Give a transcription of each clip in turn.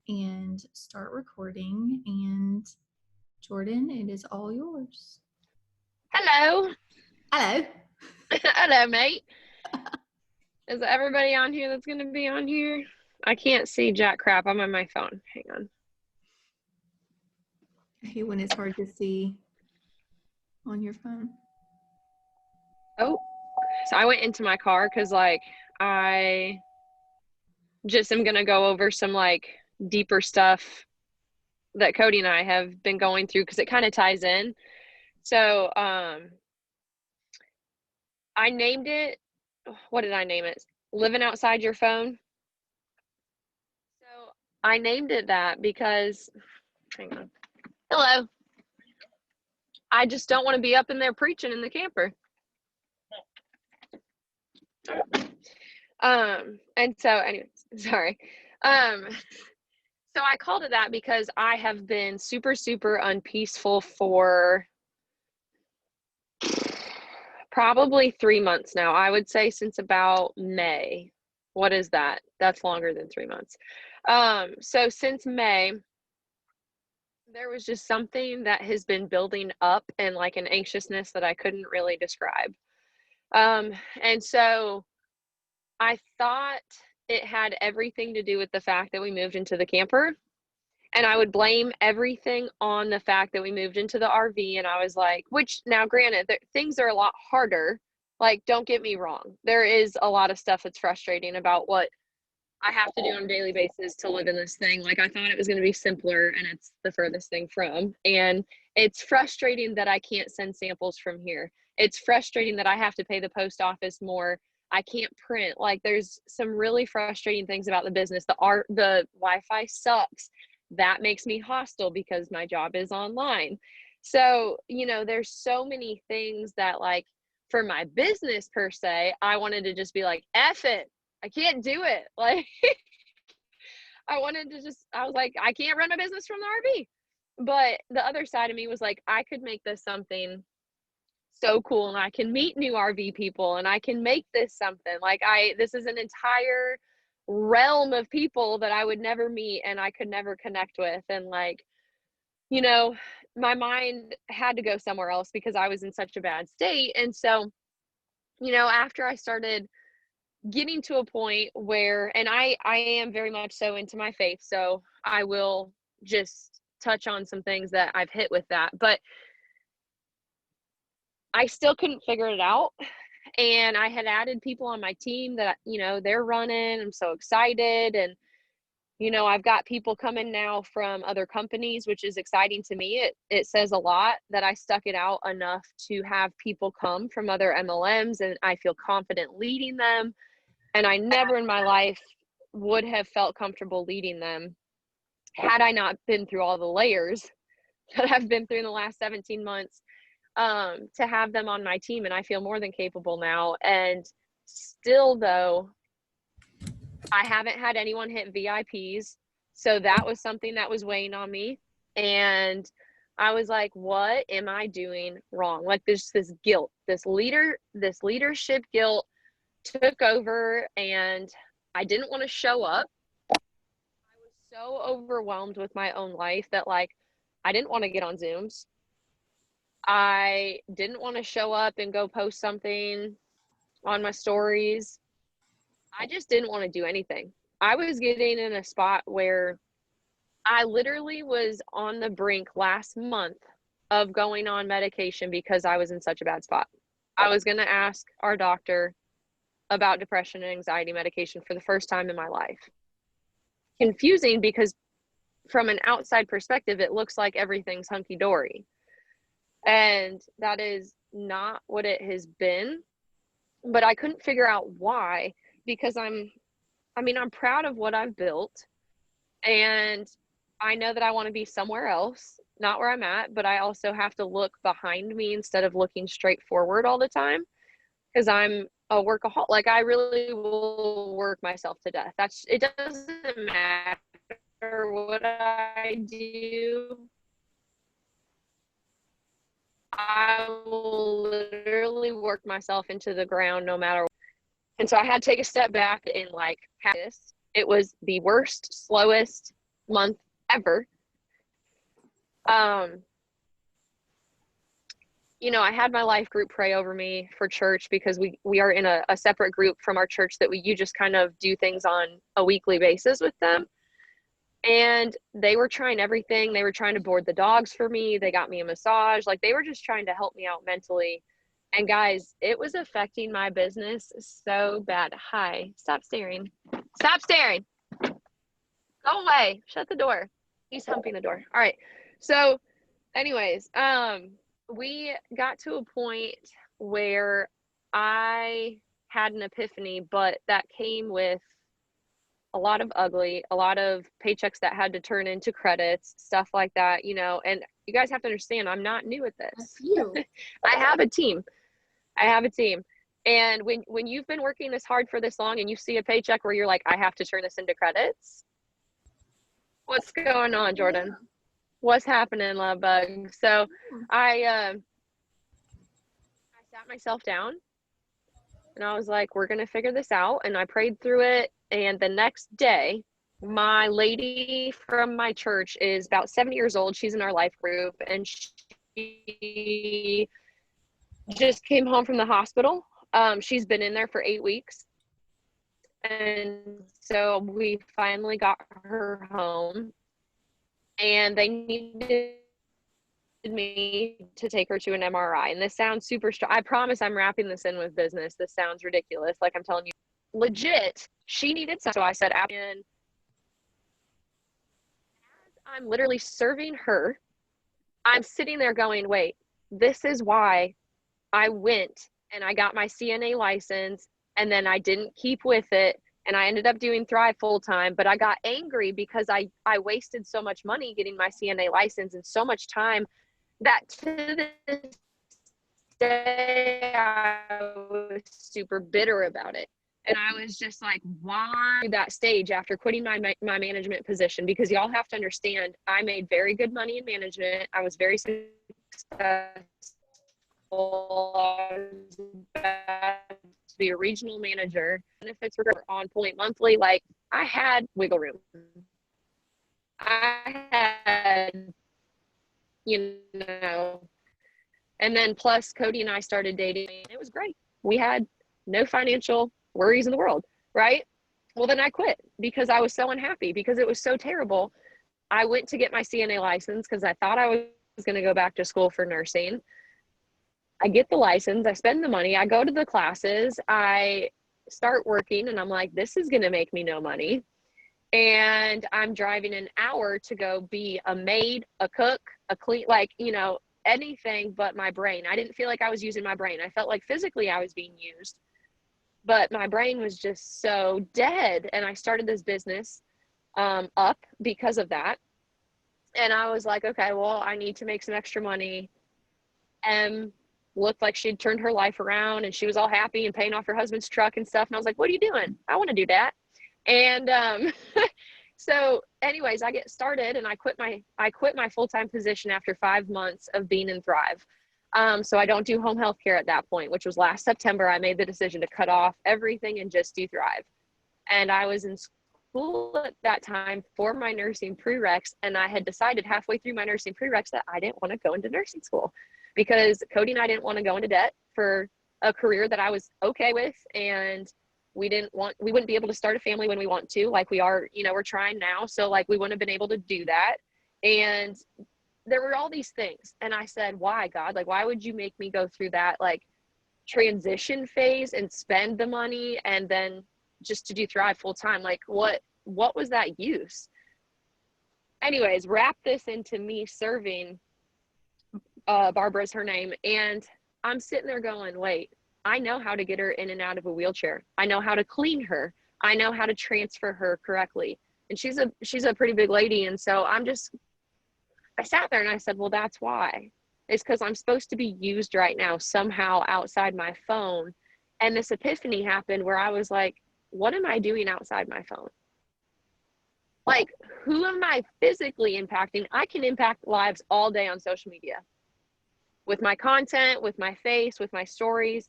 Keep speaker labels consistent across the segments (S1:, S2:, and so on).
S1: and start recording. And Jordan, it is all yours.
S2: Hello.
S1: Hello.
S2: Hello, mate. Is everybody on here that's going to be on here? I can't see jack crap. I'm on my phone. Hang on.
S1: I hate when it's hard to see on your phone.
S2: Oh, so I went into my car because, I just am going to go over some, deeper stuff that Cody and I have been going through because it kind of ties in. So, I named it, what did I name it? Living Outside Your Phone. So, I named it that because, hang on. Hello. I just don't want to be up in there preaching in the camper. And so anyways, sorry. So I called it that because I have been super, super unpeaceful for probably 3 months now. I would say since about May. What is that? That's longer than 3 months. So since May, there was just something that has been building up and like an anxiousness that I couldn't really describe. And so I thought it had everything to do with the fact that we moved into the camper. And I would blame everything on the fact that we moved into the RV. And I was like, which now, granted, things are a lot harder. Like, don't get me wrong. There is a lot of stuff that's frustrating about what I have to do on a daily basis to live in this thing. Like, I thought it was going to be simpler, and it's the furthest thing from. And it's frustrating that I can't send samples from here. It's frustrating that I have to pay the post office more. I can't print. Like, there's some really frustrating things about the business. The Wi-Fi sucks. That makes me hostile because my job is online. So, there's so many things that, like, for my business per se, I wanted to just be like, F it. I can't do it. Like, I was like, I can't run a business from the RV. But the other side of me was like, I could make this something so cool, and I can meet new RV people, and I can make this something. This is an entire realm of people that I would never meet and I could never connect with. And my mind had to go somewhere else because I was in such a bad state. And so, after I started getting to a point where, and I am very much so into my faith, so I will just touch on some things that I've hit with that, but I still couldn't figure it out. And I had added people on my team that, they're running. I'm so excited. And, I've got people coming now from other companies, which is exciting to me. It says a lot that I stuck it out enough to have people come from other MLMs, and I feel confident leading them. And I never in my life would have felt comfortable leading them had I not been through all the layers that I've been through in the last 17 months, to have them on my team. And I feel more than capable now. And still, though, I haven't had anyone hit VIPs. So that was something that was weighing on me. And I was like, what am I doing wrong? Like, there's this guilt, this leadership guilt took over, and I didn't want to show up. I was so overwhelmed with my own life that, like, I didn't want to get on Zooms. I didn't want to show up and go post something on my stories. I just didn't want to do anything. I was getting in a spot where I literally was on the brink last month of going on medication because I was in such a bad spot. I was going to ask our doctor about depression and anxiety medication for the first time in my life. Confusing because from an outside perspective, it looks like everything's hunky-dory. And that is not what it has been. But I couldn't figure out why, because I'm proud of what I've built. And I know that I want to be somewhere else, not where I'm at, but I also have to look behind me instead of looking straight forward all the time, because I'm a workaholic. Like, I really will work myself to death. It doesn't matter what I do. I will literally work myself into the ground no matter what. And so I had to take a step back and, like, have this. It was the worst, slowest, month ever. You know, I had my life group pray over me for church because we are in a separate group from our church that you just kind of do things on a weekly basis with them. And they were trying everything. They were trying to board the dogs for me. They got me a massage. Like, they were just trying to help me out mentally. And guys, it was affecting my business so bad. Hi, stop staring. Stop staring. Go away. Shut the door. He's humping the door. All right. So anyways, we got to a point where I had an epiphany, but that came with a lot of ugly, a lot of paychecks that had to turn into credits, stuff like that, you know. And you guys have to understand, I'm not new at this.
S1: That's you.
S2: I have a team. I have a team. And when you've been working this hard for this long and you see a paycheck where you're like, I have to turn this into credits, what's going on, Jordan?
S1: Yeah.
S2: What's happening, love bug? So I sat myself down and I was like, we're gonna figure this out. And I prayed through it. And the next day, my lady from my church is about 70 years old. She's in our life group, and she just came home from the hospital. She's been in there for 8 weeks. And so we finally got her home, and they needed me to take her to an MRI. And this sounds super strong. I promise I'm wrapping this in with business. This sounds ridiculous. Like, I'm telling you, legit, she needed something. So I said, and I'm literally serving her, I'm sitting there going, wait, this is why I went and I got my CNA license, and then I didn't keep with it, and I ended up doing Thrive full time. But I got angry because I wasted so much money getting my CNA license and so much time that to this day I was super bitter about it. And I was just like, why that stage after quitting my management position? Because y'all have to understand, I made very good money in management. I was very successful. I was about to be a regional manager. Benefits were on point monthly. Like, I had wiggle room. I had, you know, and then plus Cody and I started dating. It was great. We had no financial worries in the world, right? Well, then I quit because I was so unhappy, because it was so terrible. I went to get my CNA license because I thought I was going to go back to school for nursing. I get the license, I spend the money, I go to the classes, I start working, and I'm like, this is going to make me no money. And I'm driving an hour to go be a maid, a cook, a clean, like, you know, anything but my brain. I didn't feel like I was using my brain. I felt like physically I was being used, but my brain was just so dead. And I started this business up because of that. And I was like, okay, well, I need to make some extra money. Looked like she'd turned her life around, and she was all happy and paying off her husband's truck and stuff. And I was like, what are you doing? I want to do that. And so anyways, I get started, and I quit my full-time position after 5 months of being in Thrive. So I don't do home health care at that point, which was last September. I made the decision to cut off everything and just do Thrive. And I was in school at that time for my nursing prereqs, and I had decided halfway through my nursing prereqs that I didn't want to go into nursing school, because Cody and I didn't want to go into debt for a career that I was okay with, and we wouldn't be able to start a family when we want to, like we are, you know, we're trying now. So like, we wouldn't have been able to do that. And there were all these things. And I said, why, God? Like, why would you make me go through that like transition phase and spend the money and then just to do Thrive full time? Like, what was that use? Anyways, wrap this into me serving, Barbara's her name. And I'm sitting there going, wait, I know how to get her in and out of a wheelchair. I know how to clean her. I know how to transfer her correctly. And she's a pretty big lady. And so I sat there and I said, well, that's why. It's because I'm supposed to be used right now somehow outside my phone. And this epiphany happened where I was like, what am I doing outside my phone? Like, who am I physically impacting? I can impact lives all day on social media with my content, with my face, with my stories.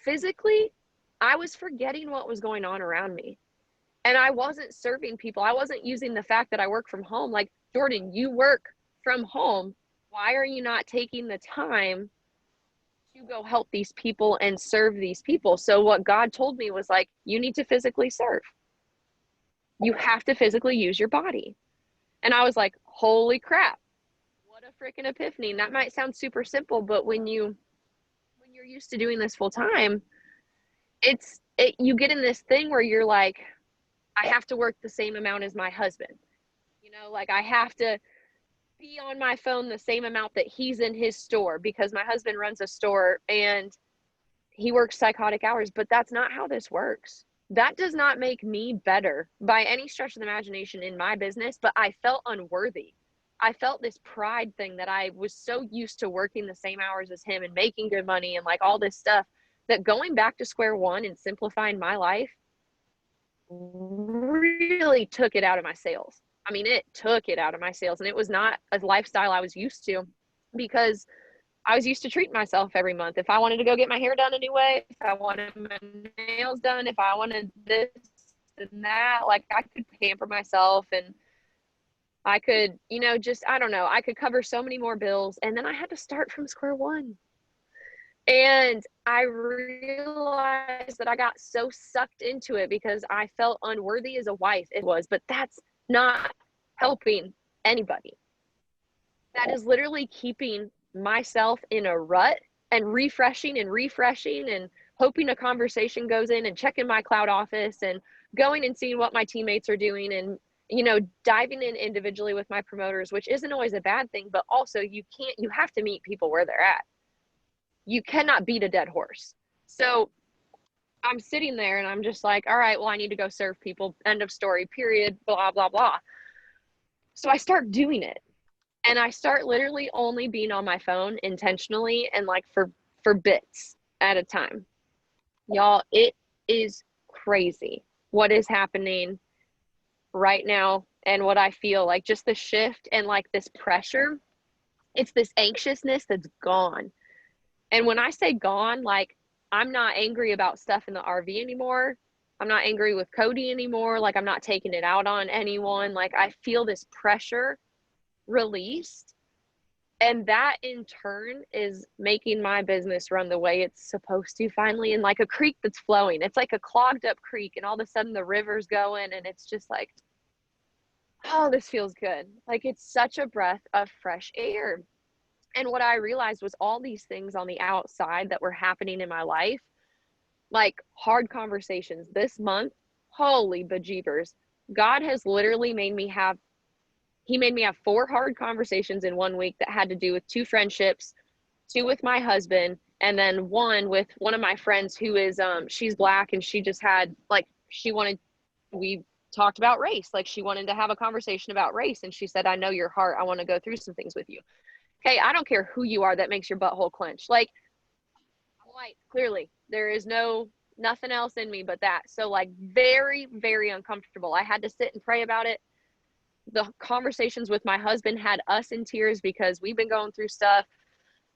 S2: Physically, I was forgetting what was going on around me. And I wasn't serving people. I wasn't using the fact that I work from home. Like, Jordan, you work from home. Why are you not taking the time to go help these people and serve these people? So what God told me was like, you need to physically serve. You have to physically use your body. And I was like, holy crap. What a freaking epiphany. And that might sound super simple, but when you're used to doing this full time, you get in this thing where you're like, I have to work the same amount as my husband. Like I have to be on my phone the same amount that he's in his store, because my husband runs a store and he works psychotic hours, but that's not how this works. That does not make me better by any stretch of the imagination in my business, but I felt unworthy. I felt this pride thing that I was so used to working the same hours as him and making good money and like all this stuff, that going back to square one and simplifying my life really took it out of my sales. I mean, it took it out of my sales, and it was not a lifestyle I was used to, because I was used to treating myself every month. If I wanted to go get my hair done a new way, if I wanted my nails done, if I wanted this and that, like I could pamper myself and I could, just, I don't know, I could cover so many more bills. And then I had to start from square one. And I realized that I got so sucked into it because I felt unworthy as a wife. It was, but that's not helping anybody. That is literally keeping myself in a rut and refreshing and hoping a conversation goes in and checking my cloud office and going and seeing what my teammates are doing and, diving in individually with my promoters, which isn't always a bad thing, but also you have to meet people where they're at. You cannot beat a dead horse. So I'm sitting there and I'm just like, all right, well, I need to go serve people. End of story, period, blah, blah, blah. So I start doing it. And I start literally only being on my phone intentionally and like for bits at a time. Y'all, it is crazy what is happening right now and what I feel like, just the shift and like this pressure. It's this anxiousness that's gone. And when I say gone, like I'm not angry about stuff in the RV anymore. I'm not angry with Cody anymore. Like I'm not taking it out on anyone. Like I feel this pressure released, and that in turn is making my business run the way it's supposed to finally, and like a creek that's flowing. It's like a clogged up creek and all of a sudden the river's going and it's just like, oh, this feels good. Like it's such a breath of fresh air. And what I realized was all these things on the outside that were happening in my life, like hard conversations this month, holy bejeebers. God has literally made me have 4 hard conversations in 1 week that had to do with 2 friendships, 2 with my husband, and then 1 with one of my friends who is, she's Black, and she just had, like, we talked about race. Like, she wanted to have a conversation about race, and she said, I know your heart. I want to go through some things with you. Okay, I don't care who you are that makes your butthole clench. Like, I'm white, clearly. There is nothing else in me but that. So, like, very, very uncomfortable. I had to sit and pray about it. The conversations with my husband had us in tears because we've been going through stuff.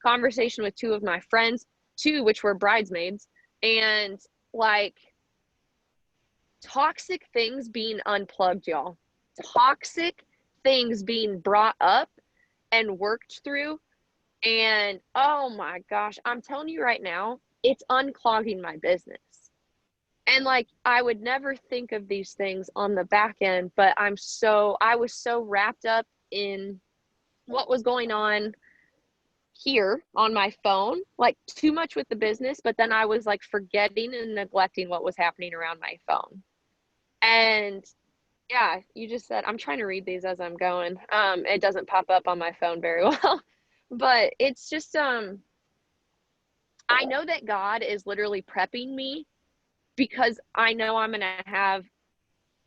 S2: Conversation with 2 of my friends, 2 which were bridesmaids, and like toxic things being unplugged, y'all. Toxic things being brought up and worked through. And oh my gosh, I'm telling you right now, it's unclogging my business. And like, I would never think of these things on the back end, but I was so wrapped up in what was going on here on my phone, like too much with the business, but then I was like forgetting and neglecting what was happening around my phone. And yeah, you just said, I'm trying to read these as I'm going. It doesn't pop up on my phone very well, but it's just, I know that God is literally prepping me because I know I'm going to have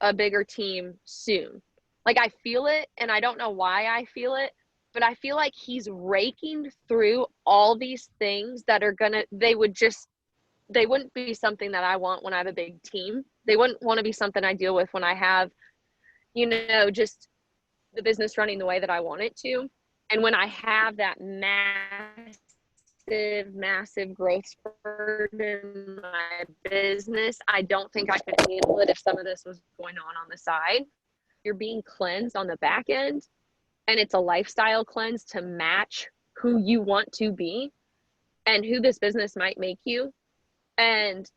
S2: a bigger team soon. Like I feel it, and I don't know why I feel it, but I feel like he's raking through all these things that are they wouldn't be something that I want when I have a big team. They wouldn't want to be something I deal with when I have, just the business running the way that I want it to. And when I have that massive massive growth spurt in my business. I don't think I could handle it if some of this was going on the side. You're being cleansed on the back end, and it's a lifestyle cleanse to match who you want to be and who this business might make you. And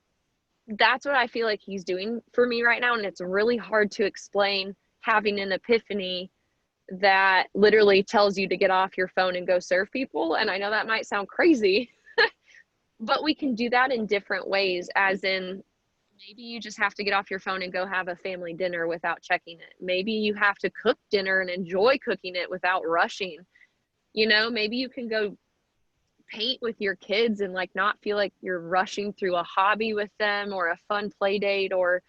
S2: that's what I feel like he's doing for me right now. And it's really hard to explain having an epiphany that literally tells you to get off your phone and go serve people. And I know that might sound crazy, but we can do that in different ways, as in maybe you just have to get off your phone and go have a family dinner without checking it. Maybe you have to cook dinner and enjoy cooking it without rushing. You know, maybe you can go paint with your kids and like not feel like you're rushing through a hobby with them or a fun play date. Or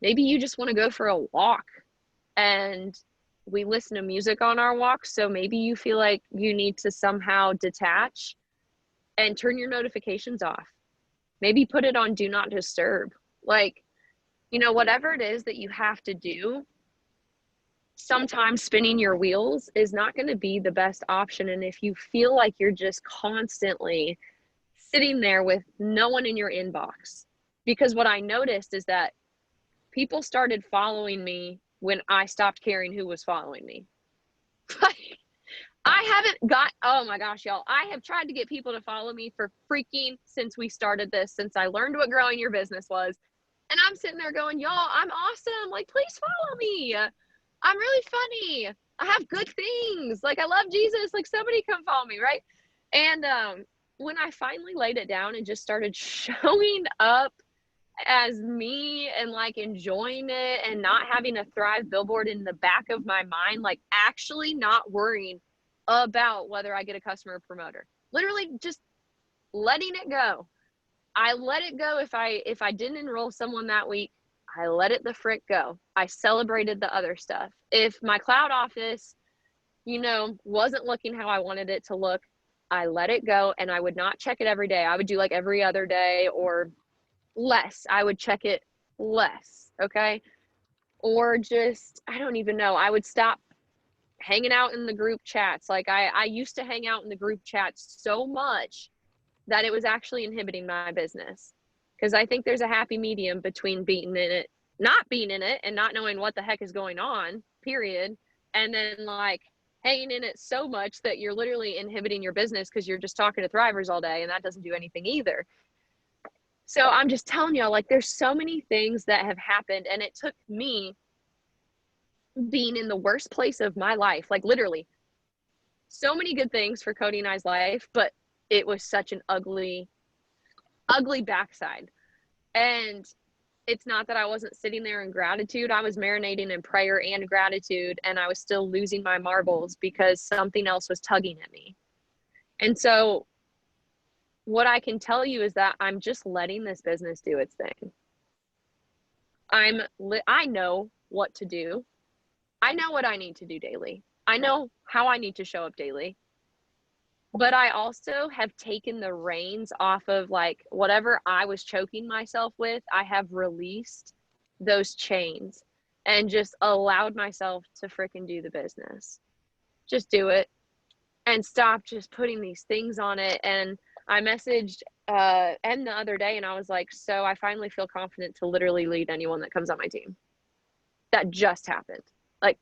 S2: maybe you just want to go for a walk, and we listen to music on our walks. So maybe you feel like you need to somehow detach and turn your notifications off. Maybe put it on do not disturb. Like, you know, whatever it is that you have to do, sometimes spinning your wheels is not going to be the best option. And if you feel like you're just constantly sitting there with no one in your inbox, because what I noticed is that people started following me when I stopped caring who was following me. I haven't got, oh my gosh, y'all, I have tried to get people to follow me for freaking since we started this, since I learned what growing your business was. And I'm sitting there going, y'all, I'm awesome. Like, please follow me. I'm really funny. I have good things. Like, I love Jesus. Like, somebody come follow me, right? And when I finally laid it down and just started showing up as me and like enjoying it and not having a Thrive billboard in the back of my mind, like actually not worrying about whether I get a customer or promoter, literally just letting it go. I let it go. If I didn't enroll someone that week, I let it the frick go. I celebrated the other stuff. If my cloud office, you know, wasn't looking how I wanted it to look, I let it go, and I would not check it every day. I would do like every other day or less. I would check it less, okay? Or just, I don't even know. I would stop hanging out in the group chats. Like I used to hang out in the group chats so much that it was actually inhibiting my business. Because I think there's a happy medium between being in it, not being in it, and not knowing what the heck is going on, period. And then like hanging in it so much that you're literally inhibiting your business because you're just talking to Thrivers all day, and that doesn't do anything either. So I'm just telling y'all, like, there's so many things that have happened, and it took me being in the worst place of my life, like literally so many good things for Cody and I's life, but it was such an ugly backside. And it's not that I wasn't sitting there in gratitude. I was marinating in prayer and gratitude, and I was still losing my marbles because something else was tugging at me. And so what I can tell you is that I'm just letting this business do its thing. I know what to do. I know what I need to do daily. I know how I need to show up daily. But I also have taken the reins off of like whatever I was choking myself with. I have released those chains and just allowed myself to freaking do the business. Just do it and stop just putting these things on it. And I messaged Em the other day, and I was like, so I finally feel confident to literally lead anyone that comes on my team. That just happened. Like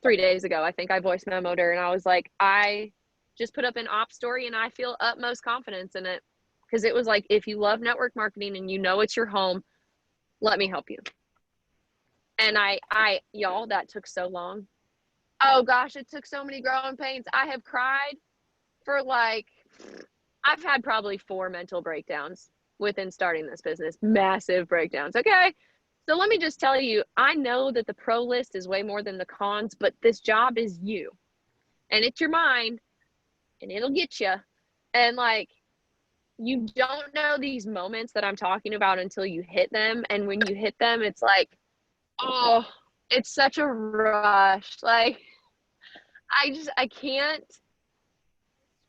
S2: 3 days ago, I think I voice memoed her, and I was like, I just put up an op story and I feel utmost confidence in it, because it was like, if you love network marketing and you know it's your home, let me help you. And y'all, that took so long. Oh gosh, it took so many growing pains. I have cried for like, I've had probably 4 mental breakdowns within starting this business. Massive breakdowns. Okay. So let me just tell you, I know that the pro list is way more than the cons, but this job is you, and it's your mind, and it'll get you. And like, you don't know these moments that I'm talking about until you hit them. And when you hit them, it's like, oh, it's such a rush. Like, I can't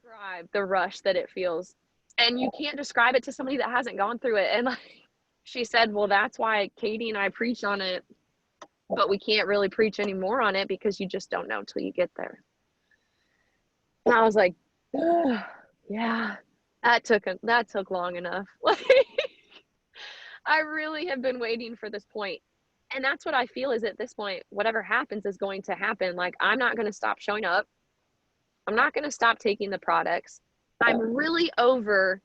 S2: describe the rush that it feels. And you can't describe it to somebody that hasn't gone through it. And like, she said, well, that's why Katie and I preach on it, but we can't really preach anymore on it because you just don't know till you get there. And I was like, ugh. Yeah, that took long enough. Like, I really have been waiting for this point. And that's what I feel is at this point, whatever happens is going to happen. Like, I'm not going to stop showing up. I'm not going to stop taking the products. I'm really over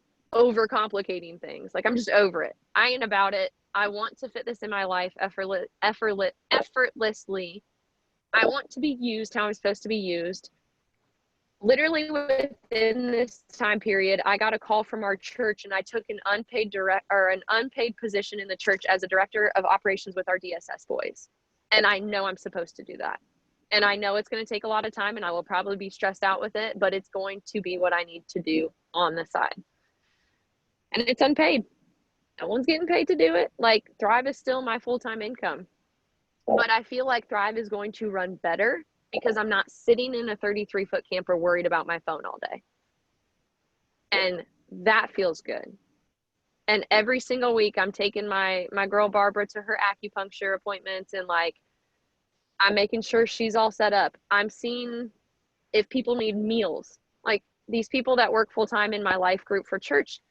S2: complicating things. Like, I'm just over it. I ain't about it. I want to fit this in my life effortlessly. I want to be used how I'm supposed to be used. Literally within this time period, I got a call from our church and I took an unpaid position in the church as a director of operations with our DSS boys. And I know I'm supposed to do that. And I know it's going to take a lot of time and I will probably be stressed out with it, but it's going to be what I need to do on the side. And it's unpaid. No one's getting paid to do it. Like, Thrive is still my full-time income. But I feel like Thrive is going to run better because I'm not sitting in a 33-foot camper worried about my phone all day. And that feels good. And every single week I'm taking my girl Barbara to her acupuncture appointments, and like, I'm making sure she's all set up. I'm seeing if people need meals. Like, these people that work full time in my life group for church,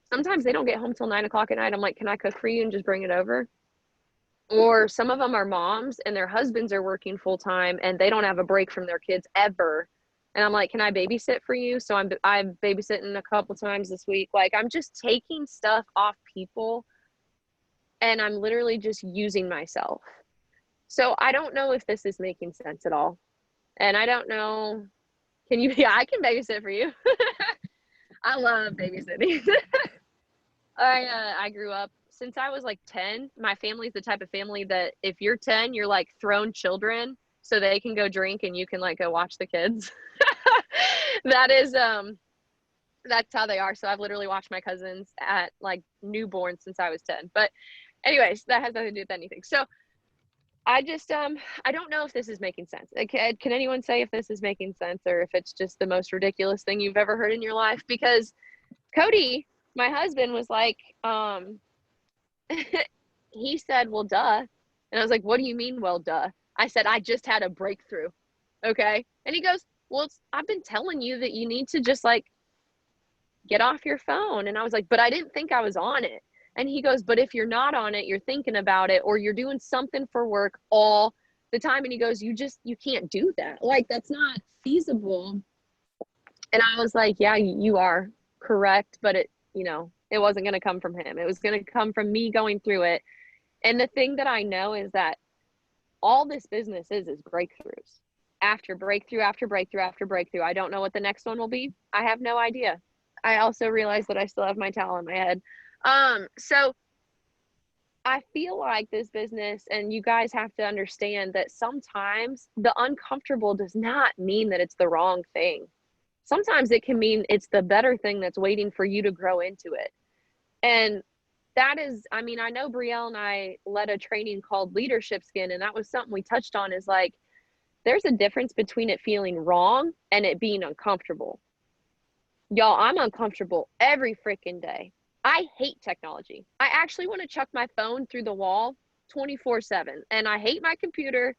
S2: sometimes they don't get home till 9 o'clock at night. I'm like, can I cook for you and just bring it over? Or some of them are moms and their husbands are working full time and they don't have a break from their kids ever. And I'm like, can I babysit for you? So I'm babysitting a couple times this week. Like, I'm just taking stuff off people and I'm literally just using myself. So I don't know if this is making sense at all. And I don't know. Yeah, I can babysit for you. I love babysitting. I grew up since I was like 10. My family's the type of family that if you're 10, you're like thrown children so they can go drink and you can like go watch the kids. That is that's how they are. So I've literally watched my cousins at like newborn since I was 10. But anyways, that has nothing to do with anything. So I just I don't know if this is making sense. Can anyone say if this is making sense or if it's just the most ridiculous thing you've ever heard in your life? Because Cody, my husband, was like, he said, well, duh. And I was like, what do you mean, well, duh? I said, I just had a breakthrough. Okay. And he goes, well, I've been telling you that you need to just like get off your phone. And I was like, but I didn't think I was on it. And he goes, but if you're not on it, you're thinking about it or you're doing something for work all the time. And he goes, you can't do that. Like, that's not feasible. And I was like, yeah, you are correct. But it wasn't going to come from him. It was going to come from me going through it. And the thing that I know is that all this business is breakthroughs after breakthrough, after breakthrough, after breakthrough. I don't know what the next one will be. I have no idea. I also realize that I still have my towel in my head. So I feel like this business, and you guys have to understand that sometimes the uncomfortable does not mean that it's the wrong thing. Sometimes it can mean it's the better thing that's waiting for you to grow into it. And that is, I mean, I know Brielle and I led a training called Leadership Skin, and that was something we touched on is like, there's a difference between it feeling wrong and it being uncomfortable. Y'all, I'm uncomfortable every freaking day. I hate technology. I actually want to chuck my phone through the wall 24/7. And I hate my computer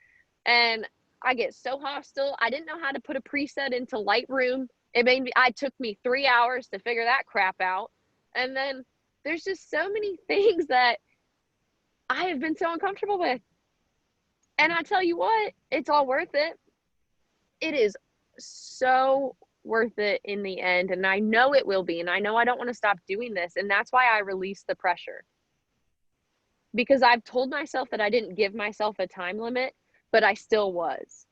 S2: and I get so hostile. I didn't know how to put a preset into Lightroom. It took me 3 hours to figure that crap out. And then there's just so many things that I have been so uncomfortable with. And I tell you what, it's all worth it. It is so worth it in the end. And I know it will be. And I know I don't want to stop doing this. And that's why I release the pressure. Because I've told myself that I didn't give myself a time limit, but I still was.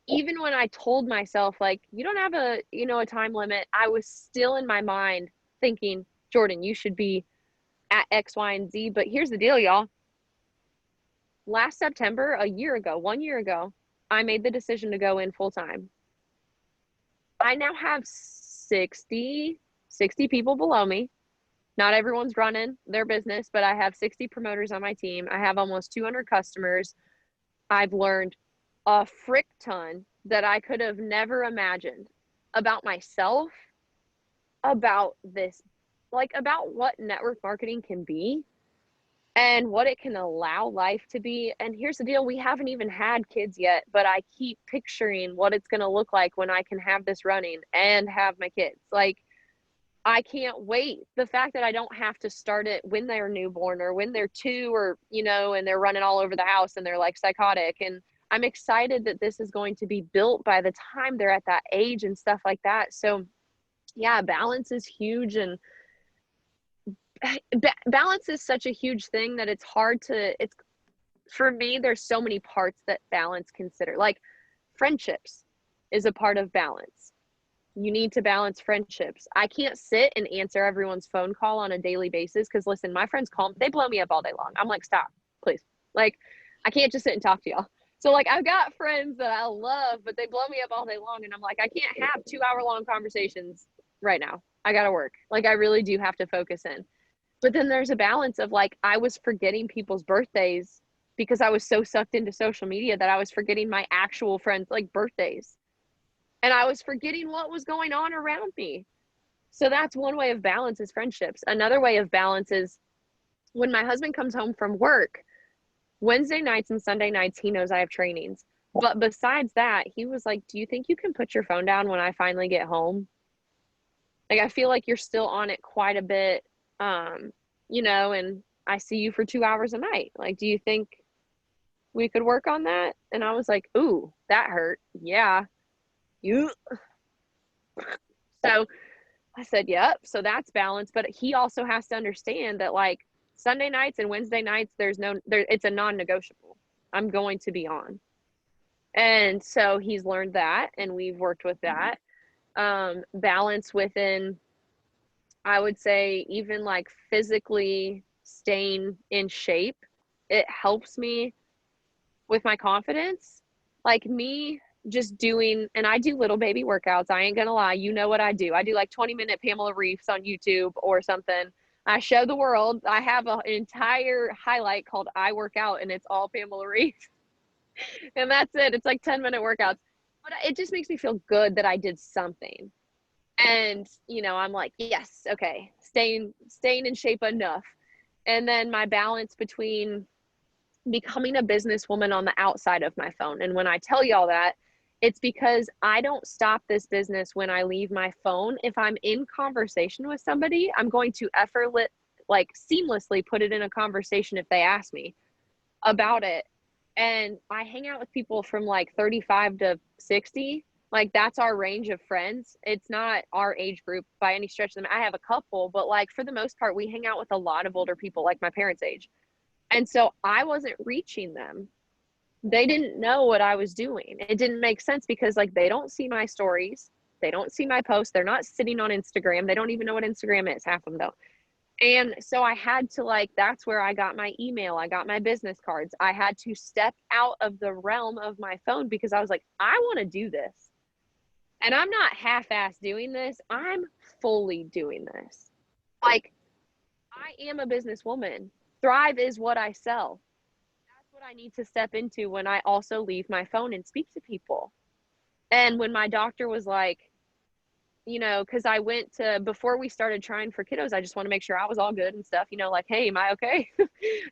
S2: Even when I told myself, like, you don't have a time limit, I was still in my mind thinking, Jordan, you should be at X, Y, and Z. But here's the deal, y'all. Last September, 1 year ago, I made the decision to go in full time. I now have 60 people below me. Not everyone's running their business, but I have 60 promoters on my team. I have almost 200 customers. I've learned a frick ton that I could have never imagined about myself, about this, like about what network marketing can be and what it can allow life to be. And here's the deal, we haven't even had kids yet, but I keep picturing what it's going to look like when I can have this running and have my kids. Like, I can't wait. The fact that I don't have to start it when they're newborn or when they're 2 or, and they're running all over the house and they're like psychotic. And I'm excited that this is going to be built by the time they're at that age and stuff like that. So, yeah, balance is huge. And balance is such a huge thing that it's for me, there's so many parts that balance consider. Like friendships is a part of balance. You need to balance friendships. I can't sit and answer everyone's phone call on a daily basis because listen, my friends call, they blow me up all day long. I'm like, stop, please. Like, I can't just sit and talk to y'all. So like I've got friends that I love, but they blow me up all day long. And I'm like, I can't have 2 hour long conversations right now. I gotta work. Like I really do have to focus in. But then there's a balance of like I was forgetting people's birthdays because I was so sucked into social media that I was forgetting my actual friends' like birthdays. And I was forgetting what was going on around me. So that's one way of balance is friendships. Another way of balance is when my husband comes home from work, Wednesday nights and Sunday nights, he knows I have trainings. But besides that, he was like, do you think you can put your phone down when I finally get home? Like, I feel like you're still on it quite a bit, and I see you for 2 hours a night. Like, do you think we could work on that? And I was like, ooh, that hurt. Yeah. You. So I said, yep. So that's balance. But he also has to understand that like Sunday nights and Wednesday nights, it's a non-negotiable. I'm going to be on. And so he's learned that and we've worked with that. Balance within, I would say, even like physically staying in shape. It helps me with my confidence. Like me just doing, and I do little baby workouts. I ain't gonna lie. You know what I do. I do like 20-minute Pamela Reeves on YouTube or something. I show the world. I have an entire highlight called I Work Out and it's all Pamela Reeves. And that's it. It's like 10-minute workouts. But it just makes me feel good that I did something. And, I'm like, yes, okay, staying in shape enough. And then my balance between becoming a businesswoman on the outside of my phone. And when I tell y'all that, it's because I don't stop this business when I leave my phone. If I'm in conversation with somebody, I'm going to seamlessly put it in a conversation if they ask me about it. And I hang out with people from like 35 to 60. Like that's our range of friends. It's not our age group by any stretch of them. I have a couple, but like for the most part, we hang out with a lot of older people, like my parents' age. And so I wasn't reaching them. They didn't know what I was doing. It didn't make sense because like they don't see my stories. They don't see my posts. They're not sitting on Instagram. They don't even know what Instagram is, half of them don't. And so I had to that's where I got my email. I got my business cards. I had to step out of the realm of my phone because I was like, I want to do this. And I'm not half-ass doing this. I'm fully doing this. Like I am a businesswoman. Thrive is what I sell. That's what I need to step into when I also leave my phone and speak to people. And when my doctor was like, because I went to, before we started trying for kiddos, I just want to make sure I was all good and stuff, like, hey, am I okay?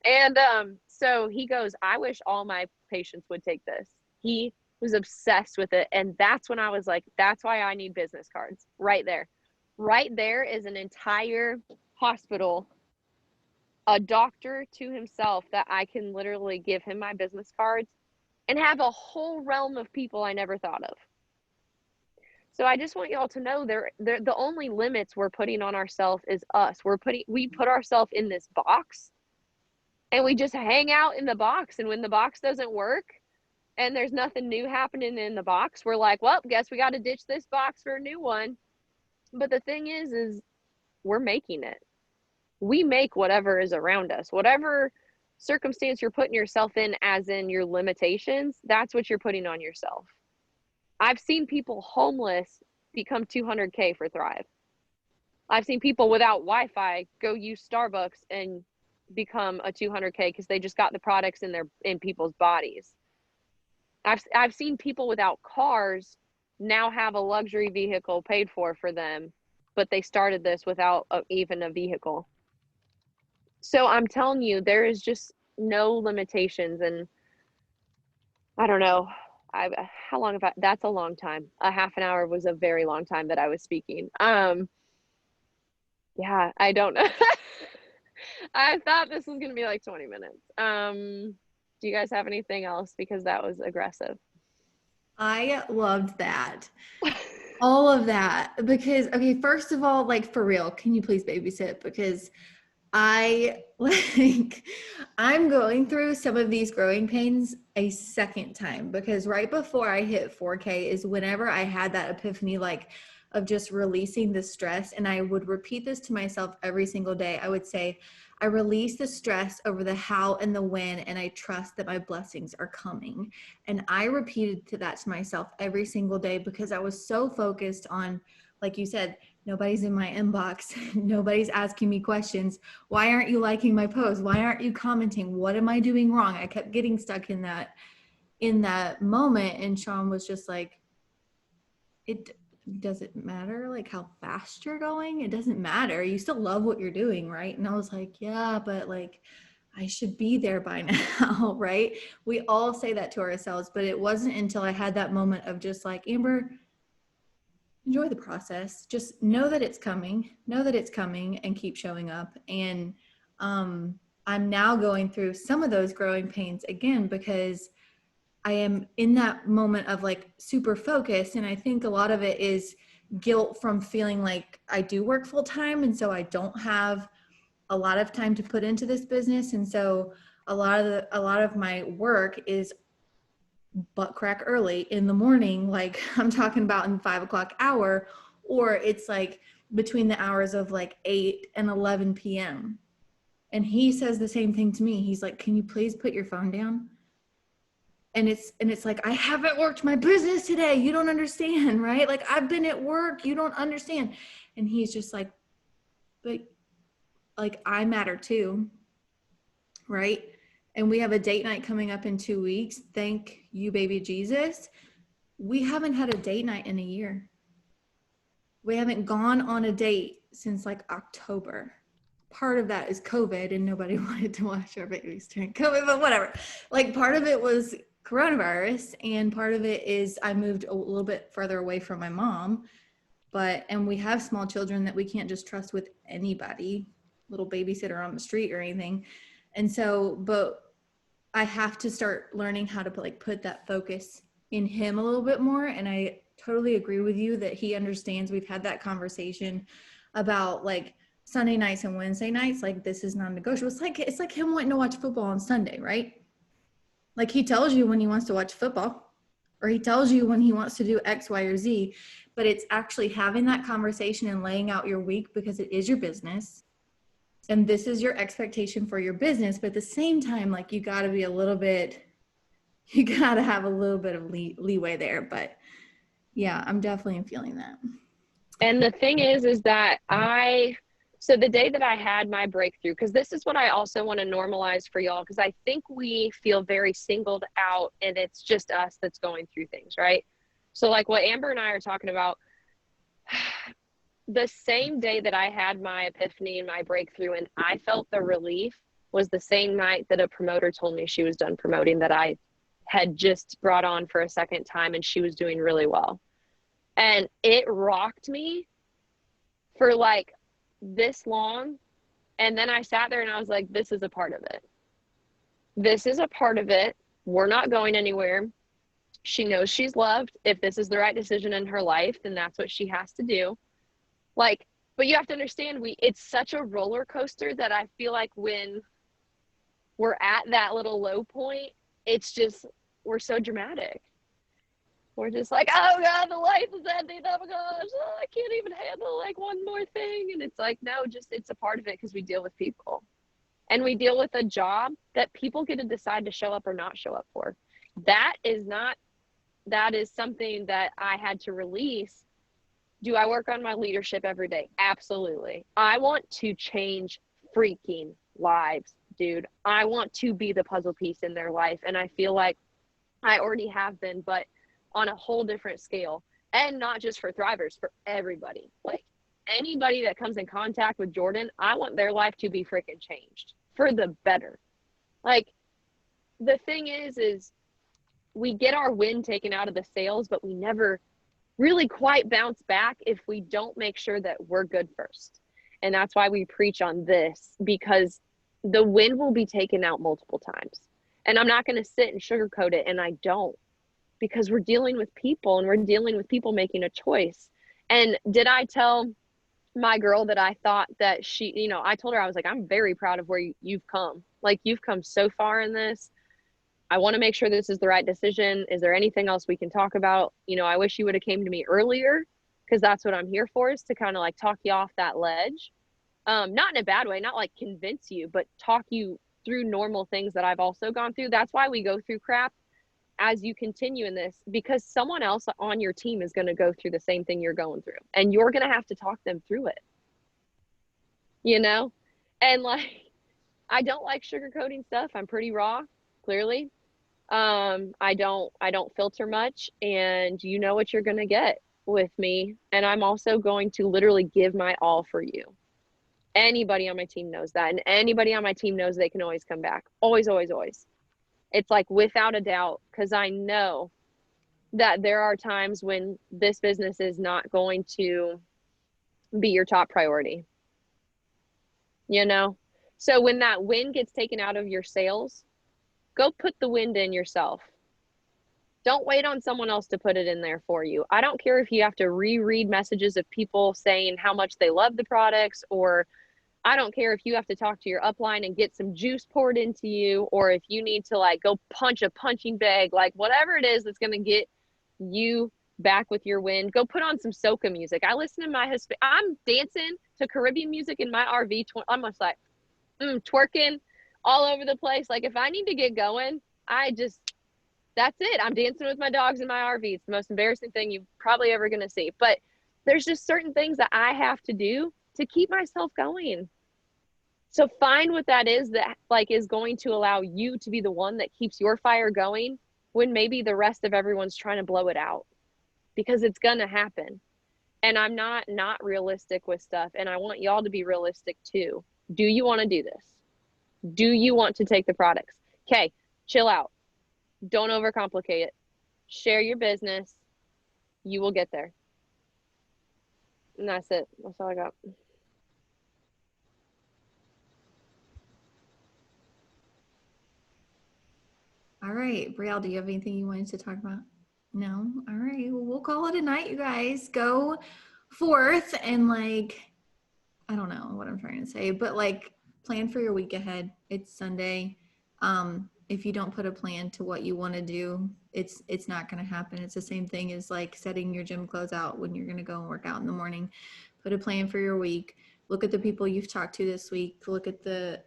S2: And so he goes, I wish all my patients would take this. He was obsessed with it. And that's when I was like, that's why I need business cards right there. Right there is an entire hospital, a doctor to himself that I can literally give him my business cards and have a whole realm of people I never thought of. So I just want y'all to know they're the only limits we're putting on ourselves is us. We put ourselves in this box and we just hang out in the box. And when the box doesn't work and there's nothing new happening in the box, we're like, well, guess we got to ditch this box for a new one. But the thing is we're making it. We make whatever is around us, whatever circumstance you're putting yourself in, as in your limitations, that's what you're putting on yourself. I've seen people homeless become 200K for Thrive. I've seen people without Wi-Fi go use Starbucks and become a 200K because they just got the products in people's bodies. I've seen people without cars now have a luxury vehicle paid for them, but they started this without even a vehicle. So I'm telling you, there is just no limitations. And I don't know. How long have I, that's a long time. A half an hour was a very long time that I was speaking. Yeah, I don't know. I thought this was gonna be like 20 minutes. Do you guys have anything else? Because that was aggressive.
S1: I loved that. All of that. Because, okay, first of all, like for real, can you please babysit? Because I like, I'm going through some of these growing pains a second time because right before I hit 4K is whenever I had that epiphany, like of just releasing the stress. And I would repeat this to myself every single day. I would say, I release the stress over the how and the when, and I trust that my blessings are coming. And I repeated to that to myself every single day because I was so focused on, like you said, nobody's in my inbox. Nobody's asking me questions. Why aren't you liking my post? Why aren't you commenting? What am I doing wrong? I kept getting stuck in that moment. And Sean was just like, it doesn't matter like how fast you're going. It doesn't matter. You still love what you're doing, right? And I was like, yeah, but like I should be there by now, right? We all say that to ourselves, but it wasn't until I had that moment of just like, Amber, enjoy the process. Just know that it's coming, and keep showing up. And I'm now going through some of those growing pains again because I am in that moment of like super focused. And I think a lot of it is guilt from feeling like I do work full time. And so I don't have a lot of time to put into this business. And so a lot of my work is butt crack early in the morning, like I'm talking about in the 5 o'clock hour, or it's like between the hours of like 8 and 11 p.m. And he says the same thing to me. He's like, can you please put your phone down? And it's like, I haven't worked my business today. You don't understand, right? Like I've been at work. You don't understand. And he's just like, but like I matter too, right? And we have a date night coming up in 2 weeks. Thank you, baby Jesus. We haven't had a date night in a year. We haven't gone on a date since like October. Part of that is COVID and nobody wanted to watch our babies during COVID, but whatever. Like part of it was coronavirus and part of it is I moved a little bit further away from my mom, and we have small children that we can't just trust with anybody, little babysitter on the street or anything. And so, but I have to start learning how to like put that focus in him a little bit more. And I totally agree with you that he understands. We've had that conversation about like Sunday nights and Wednesday nights. Like this is non-negotiable. It's like him wanting to watch football on Sunday, right? Like he tells you when he wants to watch football or he tells you when he wants to do X, Y, or Z, but it's actually having that conversation and laying out your week because it is your business. And this is your expectation for your business. But at the same time, like you got to be a little bit, you got to have a little bit of leeway there. But yeah, I'm definitely feeling that.
S2: And the thing is that so the day that I had my breakthrough, because this is what I also want to normalize for y'all, because I think we feel very singled out and it's just us that's going through things, right? So like what Amber and I are talking about, the same day that I had my epiphany and my breakthrough and I felt the relief was the same night that a promoter told me she was done promoting that I had just brought on for a second time and she was doing really well. And it rocked me for like this long. And then I sat there and I was like, this is a part of it. This is a part of it. We're not going anywhere. She knows she's loved. If this is the right decision in her life, then that's what she has to do. Like, but you have to understand, it's such a roller coaster that I feel like when we're at that little low point, it's just, we're so dramatic. We're just like, oh God, the life is ending. Oh my gosh, I can't even handle like one more thing. And it's like, no, just it's a part of it because we deal with people. And we deal with a job that people get to decide to show up or not show up for. That is something that I had to release. Do I work on my leadership every day? Absolutely. I want to change freaking lives, dude. I want to be the puzzle piece in their life. And I feel like I already have been, but on a whole different scale. And not just for Thrivers, for everybody. Like anybody that comes in contact with Jordan, I want their life to be freaking changed for the better. Like the thing is we get our wind taken out of the sails, but we never really quite bounce back if we don't make sure that we're good first. And that's why we preach on this, because the wind will be taken out multiple times. And I'm not going to sit and sugarcoat it. And I don't, because we're dealing with people and we're dealing with people making a choice. And did I tell my girl that I thought that she, you know, I told her, I was like, I'm very proud of where you've come. Like, you've come so far in this. I want to make sure this is the right decision. Is there anything else we can talk about? You know, I wish you would have came to me earlier, because that's what I'm here for, is to kind of like talk you off that ledge. Not in a bad way, not like convince you, but talk you through normal things that I've also gone through. That's why we go through crap as you continue in this, because someone else on your team is going to go through the same thing you're going through, and you're going to have to talk them through it, you know? And like, I don't like sugarcoating stuff. I'm pretty raw, clearly. I don't filter much, and you know what you're going to get with me. And I'm also going to literally give my all for you. Anybody on my team knows that, and anybody on my team knows they can always come back. Always, always, always. It's like without a doubt, because I know that there are times when this business is not going to be your top priority, you know? So when that wind gets taken out of your sails, go put the wind in yourself. Don't wait on someone else to put it in there for you. I don't care if you have to reread messages of people saying how much they love the products, or I don't care if you have to talk to your upline and get some juice poured into you, or if you need to like go punch a punching bag, like whatever it is that's going to get you back with your wind. Go put on some soca music. I listen to I'm dancing to Caribbean music in my RV. I'm just like twerking all over the place. Like, if I need to get going, that's it. I'm dancing with my dogs in my RV. It's the most embarrassing thing you're probably ever going to see. But there's just certain things that I have to do to keep myself going. So find what that is that like is going to allow you to be the one that keeps your fire going when maybe the rest of everyone's trying to blow it out, because it's going to happen. And I'm not realistic with stuff. And I want y'all to be realistic too. Do you want to do this? Do you want to take the products? Okay, chill out. Don't overcomplicate it. Share your business. You will get there. And that's it. That's all I got.
S1: All right, Brielle, do you have anything you wanted to talk about? No? All right, well, we'll call it a night, you guys. Go forth and like, I don't know what I'm trying to say, but like plan for your week ahead. It's Sunday. If you don't put a plan to what you want to do, it's not going to happen. It's the same thing as like setting your gym clothes out when you're going to go and work out in the morning. Put a plan for your week. Look at the people you've talked to this week. Look at the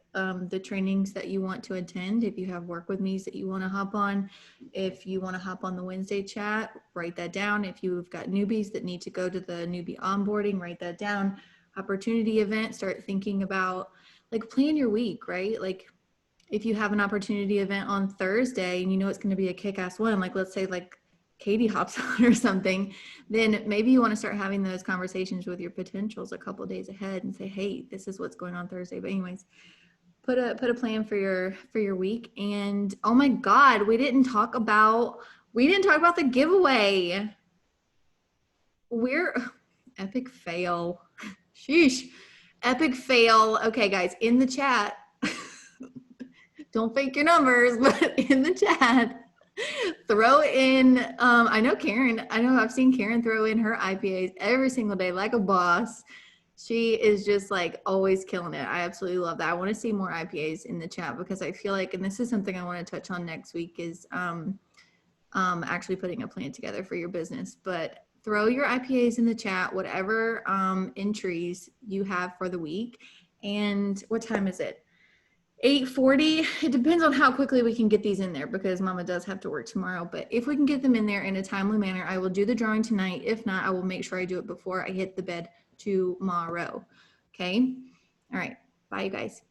S1: trainings that you want to attend. If you have work with me's that you want to hop on, if you want to hop on the Wednesday chat, write that down. If you've got newbies that need to go to the newbie onboarding, write that down. Opportunity event, start thinking about like plan your week, right? Like if you have an opportunity event on Thursday and you know it's going to be a kick-ass one, like let's say like Katie hops on or something, then maybe you want to start having those conversations with your potentials a couple of days ahead and say, hey, this is what's going on Thursday. But anyways, put a plan for your week. And oh my God, we didn't talk about the giveaway. We're epic fail. Sheesh. Epic fail. Okay, guys, in the chat, don't fake your numbers, but in the chat, throw in, I know I've seen Karen throw in her IPAs every single day like a boss. She is just like always killing it. I absolutely love that. I want to see more IPAs in the chat because I feel like, and this is something I want to touch on next week, is actually putting a plan together for your business. But throw your IPAs in the chat, whatever entries you have for the week. And what time is it? 8:40. It depends on how quickly we can get these in there because Mama does have to work tomorrow. But if we can get them in there in a timely manner, I will do the drawing tonight. If not, I will make sure I do it before I hit the bed tomorrow. Okay. All right. Bye, you guys.